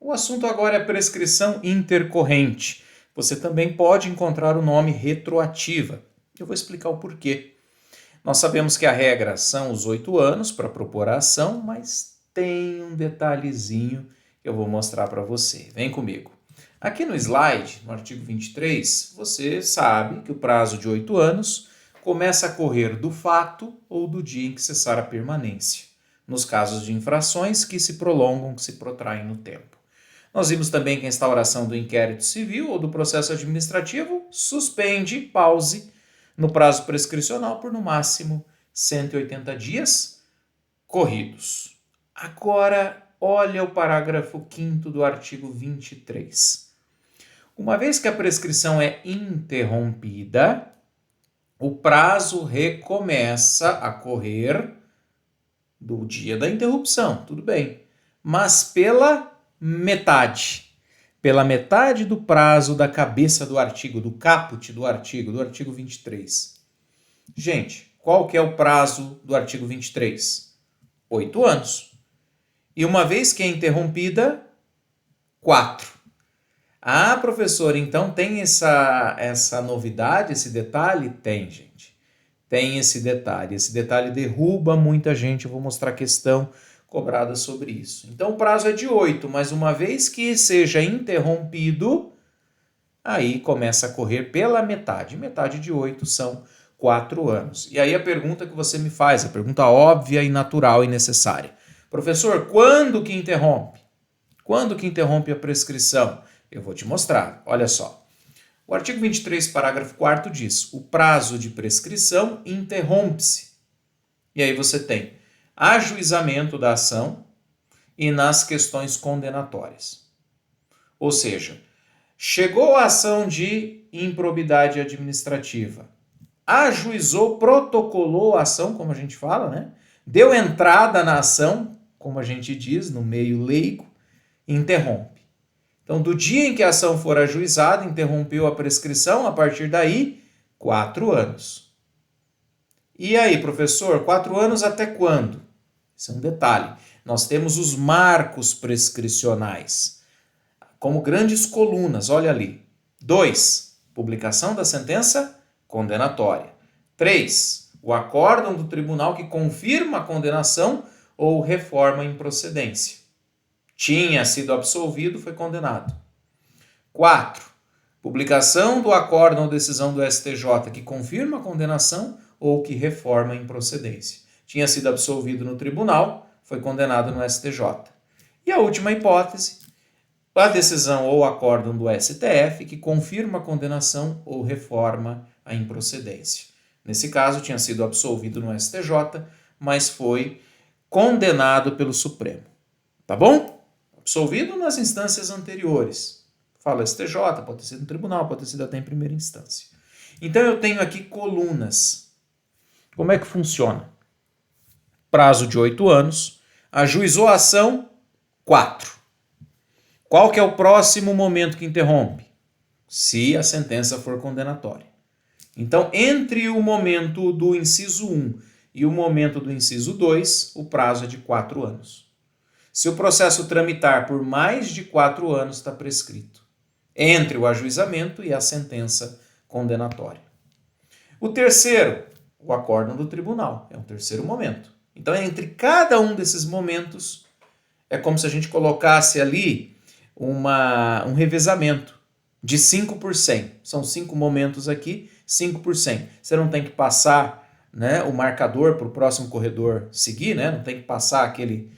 O assunto agora é prescrição intercorrente. Você também pode encontrar o nome retroativa. Eu vou explicar o porquê. Nós sabemos que a regra são os 8 anos para propor a ação, mas tem um detalhezinho que eu vou mostrar para você. Vem comigo. Aqui no slide, no artigo 23, você sabe que o prazo de 8 anos começa a correr do fato ou do dia em que cessar a permanência, nos casos de infrações que se prolongam, que se protraem no tempo. Nós vimos também que a instauração do inquérito civil ou do processo administrativo suspende, pause, no prazo prescricional por no máximo 180 dias corridos. Agora, olha o parágrafo 5º do artigo 23. Uma vez que a prescrição é interrompida, o prazo recomeça a correr do dia da interrupção, tudo bem, mas pela metade do prazo da cabeça do artigo, do caput do artigo 23. Gente, qual que é o prazo do artigo 23? 8 anos. E uma vez que é interrompida, 4. Ah, professor, então tem essa novidade, esse detalhe? Tem, gente. Tem esse detalhe. Esse detalhe derruba muita gente. Eu vou mostrar a questão cobrada sobre isso. Então o prazo é de 8, mas uma vez que seja interrompido, aí começa a correr pela metade. Metade de 8 são 4 anos. E aí a pergunta que você me faz, a pergunta óbvia e natural e necessária. Professor, quando que interrompe? Quando que interrompe a prescrição? Eu vou te mostrar. Olha só. O artigo 23, parágrafo 4º diz: o prazo de prescrição interrompe-se. E aí você tem ajuizamento da ação e nas questões condenatórias. Ou seja, chegou a ação de improbidade administrativa, ajuizou, protocolou a ação, como a gente fala, né? Deu entrada na ação, como a gente diz no meio leigo, interrompe. Então, do dia em que a ação for ajuizada, interrompeu a prescrição, a partir daí, 4 anos. E aí, professor, 4 anos até quando? Esse é um detalhe. Nós temos os marcos prescricionais, como grandes colunas, olha ali. 2, publicação da sentença condenatória. 3, o acórdão do tribunal que confirma a condenação ou reforma a improcedência. Tinha sido absolvido, foi condenado. 4, publicação do acórdão ou decisão do STJ que confirma a condenação ou que reforma a improcedência. Tinha sido absolvido no tribunal, foi condenado no STJ. E a última hipótese, a decisão ou acórdão do STF que confirma a condenação ou reforma a improcedência. Nesse caso, tinha sido absolvido no STJ, mas foi condenado pelo Supremo. Tá bom? Absolvido nas instâncias anteriores. Fala STJ, pode ter sido no tribunal, pode ter sido até em primeira instância. Então eu tenho aqui colunas. Como é que funciona? Prazo de 8 anos, ajuizou a ação, 4. Qual que é o próximo momento que interrompe? Se a sentença for condenatória. Então, entre o momento do inciso 1 e o momento do inciso 2, o prazo é de 4 anos. Se o processo tramitar por mais de 4 anos, está prescrito, entre o ajuizamento e a sentença condenatória. O terceiro, o acórdão do tribunal, é um terceiro momento. Então, entre cada um desses momentos, é como se a gente colocasse ali um revezamento de 5%. São 5 momentos aqui, 5%. Você não tem que passar, né, o marcador para o próximo corredor seguir, né? Não tem que passar aquele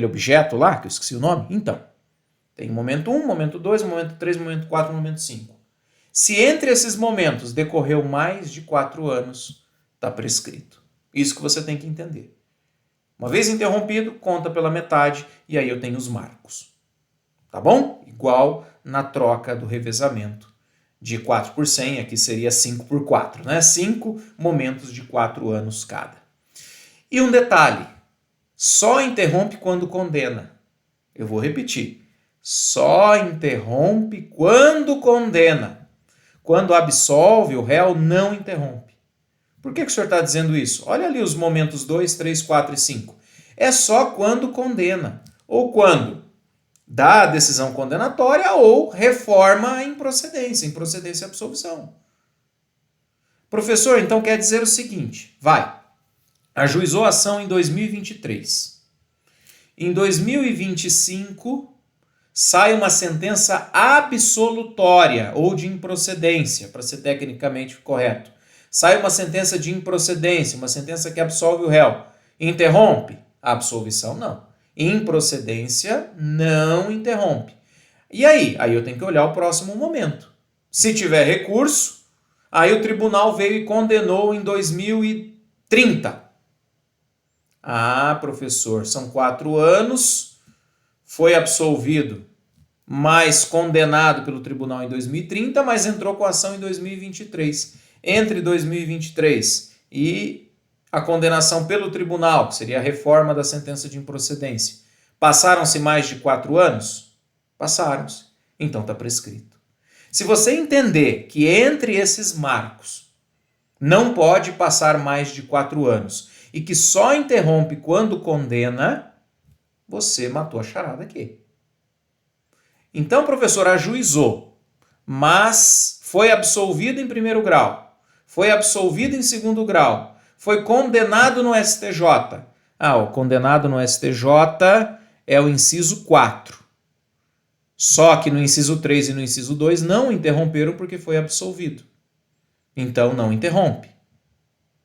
objeto lá, que eu esqueci o nome. Então, tem momento 1, momento 2, momento 3, momento 4, momento 5. Se entre esses momentos decorreu mais de 4 anos, está prescrito. Isso que você tem que entender. Uma vez interrompido, conta pela metade e aí eu tenho os marcos. Tá bom? Igual na troca do revezamento de 4 por 100, aqui seria 5 por 4, né? 5 momentos de 4 anos cada. E um detalhe, só interrompe quando condena. Eu vou repetir, só interrompe quando condena. Quando absolve, o réu não interrompe. Por que o senhor está dizendo isso? Olha ali os momentos 2, 3, 4 e 5. É só quando condena. Ou quando da decisão condenatória ou reforma em improcedência e absolvição. Professor, então quer dizer o seguinte, ajuizou a ação em 2023. Em 2025, sai uma sentença absolutória ou de improcedência, para ser tecnicamente correto. Sai uma sentença de improcedência, uma sentença que absolve o réu. Interrompe? A absolvição não. Improcedência não interrompe. E aí? Aí eu tenho que olhar o próximo momento. Se tiver recurso, aí o tribunal veio e condenou em 2030. Ah, professor, são 4 anos, foi absolvido, mas condenado pelo tribunal em 2030, mas entrou com ação em 2023. Entre 2023 e a condenação pelo tribunal, que seria a reforma da sentença de improcedência, passaram-se mais de 4 anos? Passaram-se. Então está prescrito. Se você entender que entre esses marcos não pode passar mais de 4 anos e que só interrompe quando condena, você matou a charada aqui. Então, professor, ajuizou, mas foi absolvido em primeiro grau, foi absolvido em segundo grau, foi condenado no STJ. Ah, o condenado no STJ é o inciso 4. Só que no inciso 3 e no inciso 2 não interromperam porque foi absolvido. Então, não interrompe.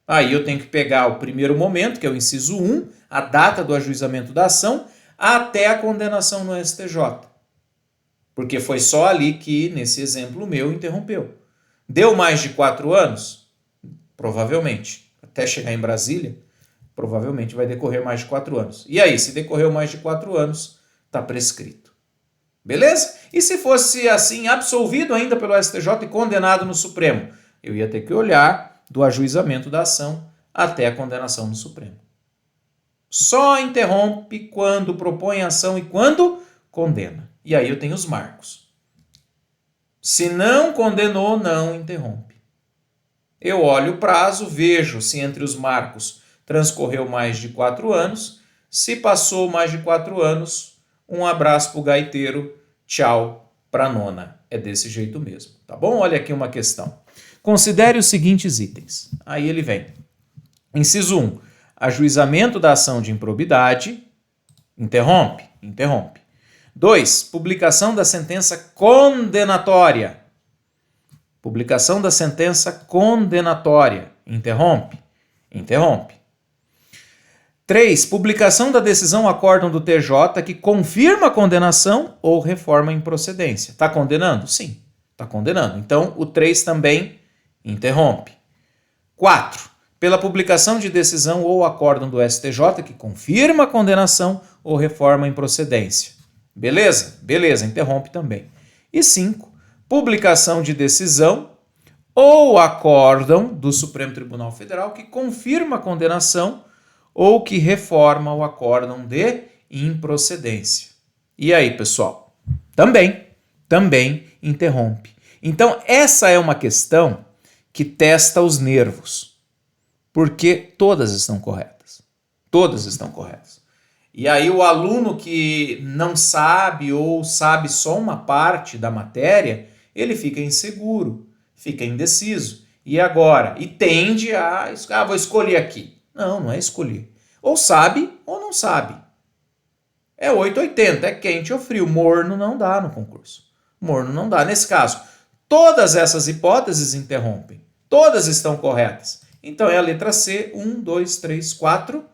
Aí eu tenho que pegar o primeiro momento, que é o inciso 1, a data do ajuizamento da ação, até a condenação no STJ. Porque foi só ali que, nesse exemplo meu, interrompeu. Deu mais de 4 anos? Provavelmente. Até chegar em Brasília, provavelmente vai decorrer mais de 4 anos. E aí, se decorreu mais de 4 anos, está prescrito. Beleza? E se fosse assim, absolvido ainda pelo STJ e condenado no Supremo? Eu ia ter que olhar do ajuizamento da ação até a condenação no Supremo. Só interrompe quando propõe ação e quando condena. E aí eu tenho os marcos. Se não condenou, não interrompe. Eu olho o prazo, vejo se entre os marcos transcorreu mais de 4 anos. Se passou mais de 4 anos, um abraço para o gaiteiro, tchau para a nona. É desse jeito mesmo, tá bom? Olha aqui uma questão. Considere os seguintes itens. Aí ele vem. Inciso 1. Ajuizamento da ação de improbidade. Interrompe? Interrompe. 2. Publicação da sentença condenatória. Publicação da sentença condenatória. Interrompe? Interrompe. 3. Publicação da decisão acórdão do TJ que confirma a condenação ou reforma em procedência. Está condenando? Sim, está condenando. Então, o 3 também interrompe. 4. Pela publicação de decisão ou acórdão do STJ que confirma a condenação ou reforma em procedência. Beleza? Beleza, interrompe também. E 5. Publicação de decisão ou acórdão do Supremo Tribunal Federal que confirma a condenação ou que reforma o acórdão de improcedência. E aí, pessoal? Também interrompe. Então, essa é uma questão que testa os nervos, porque todas estão corretas. Todas estão corretas. E aí o aluno que não sabe ou sabe só uma parte da matéria, ele fica inseguro, fica indeciso. E agora? E tende a... vou escolher aqui. Não é escolher. Ou sabe ou não sabe. É 880, é quente ou frio. Morno não dá no concurso. Morno não dá. Nesse caso, todas essas hipóteses interrompem. Todas estão corretas. Então é a letra C, 1, 2, 3, 4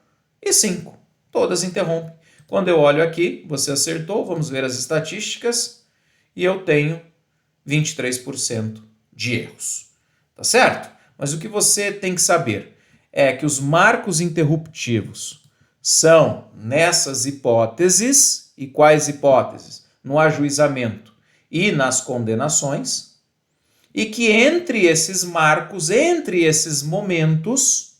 e 5. Todas interrompem. Quando eu olho aqui, você acertou, vamos ver as estatísticas, e eu tenho 23% de erros. Tá certo? Mas o que você tem que saber é que os marcos interruptivos são nessas hipóteses, e quais hipóteses? No ajuizamento e nas condenações, e que entre esses marcos, entre esses momentos,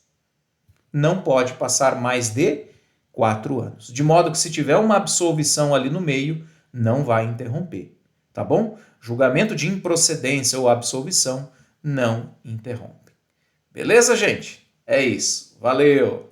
não pode passar mais de 4 anos. De modo que se tiver uma absolvição ali no meio, não vai interromper. Tá bom? Julgamento de improcedência ou absolvição não interrompe. Beleza, gente? É isso. Valeu!